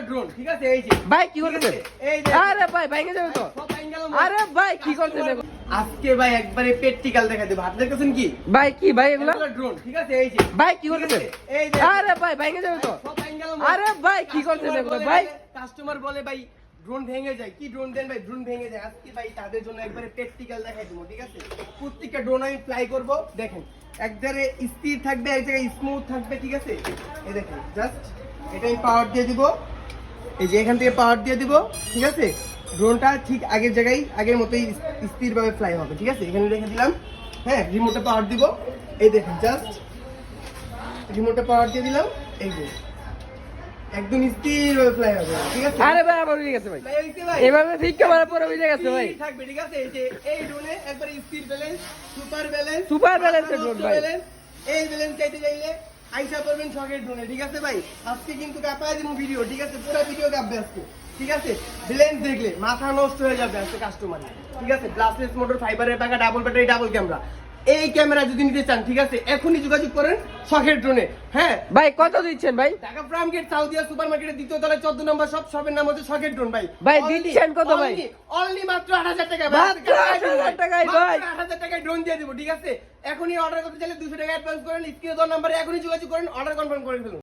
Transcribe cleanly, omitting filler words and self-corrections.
Drone, ঠিক আছে? এই যে ভাই কি করতেছেন? এই যে আরে ভাই ভেঙে যাবে তো। সব অ্যাঙ্গেল আরে ভাই কি করতেছেন? আজকে ভাই একবারে প্র্যাকটিক্যাল দেখাই দেব। আপনি দেখতেছেন কি? ভাই কি ভাই এগুলো? ড্রোন, ঠিক আছে? এই যে ভাই কি করতেছেন? এই যে আরে ভাই ভেঙে যাবে তো। সব অ্যাঙ্গেল আরে ভাই কি করতেছেন এগুলো ভাই? কাস্টমার বলে ভাই ড্রোন ভেঙে যায়। কি ড্রোন দেন ভাই? ড্রোন ভেঙে যায়। আজকে ভাই তাদের জন্য একবারে প্র্যাকটিক্যাল দেখাই দেব, ঠিক আছে? প্রত্যেকটা ড্রোন আমি ফ্লাই করব। দেখেন একবারে স্থির থাকবে, এক জায়গায় স্মুথ থাকবে, ঠিক আছে? এই দেখেন জাস্ট এটা আমি পাওয়ার দিয়ে দিব। এই যে এখান থেকে পাওয়ার দিয়ে দিব, ঠিক আছে? ড্রোনটা ঠিক আগের জায়গায় আগের মতোই স্থিরভাবে ফ্লাই হবে, ঠিক আছে? এখানে রেখে দিলাম। হ্যাঁ, রিমোটে পাওয়ার দিব। এই দেখেন জাস্ট রিমোটে পাওয়ার দিয়ে দিলাম। এই যে একদম স্থিরভাবে ফ্লাই হবে, ঠিক আছে? আরে ভাই আবার উড়ে গেছে ভাই। ফ্লাই হইছে ভাই। এভাবে ঠিক করে পরে উড়ে গেছে ভাই। স্থির থাকবে, ঠিক আছে? এই যে এই ড্রোনে একবার স্থির ব্যালেন্স, সুপার ব্যালেন্স, সুপার ব্যালেন্সের ড্রোন ভাই। এই ব্যালেন্স চাইতে চাইলে আইসা করবেন শখের ড্রোনে, ঠিক আছে ভাই? আজকে কিন্তু কাপায় দিব ভিডিও, ঠিক আছে? পুরো ভিডিও কাঁপবে আজকে, ঠিক আছে? ব্যালেন্স দেখলে মাথা নষ্ট হয়ে যাবে আজকে কাস্টমার, ঠিক আছে? ব্লাস্টলেস মোটর, ফাইবারের পাকা, ডাবল ব্যাটারি, ডাবল ক্যামেরা। এই ক্যামেরা যদি নিতে চান, ঠিক আছে, এখনই যোগাযোগ করেন শখের ড্রোনে। হ্যাঁ ভাই কত দিচ্ছেন ভাই? Dhaka prime gate Saudia super মার্কেটের দ্বিতীয় তলায় 14 নম্বর সব শপের নাম হচ্ছে শখের ড্রোন ভাই। ভাই দিচ্ছেন কত ভাই? অনলি মাত্র 8000 টাকা। মাত্র 8000 টাকায় ভাই। 8000 টাকায় ড্রোন দিয়ে দেব, ঠিক আছে? এখনই অর্ডার করতে চাইলে 200 টাকা অ্যাডভান্স করেন, স্ক্রিনে দেওয়া নম্বরে এখনই যোগাযোগ করেন, অর্ডার কনফার্ম করে ফেলুন।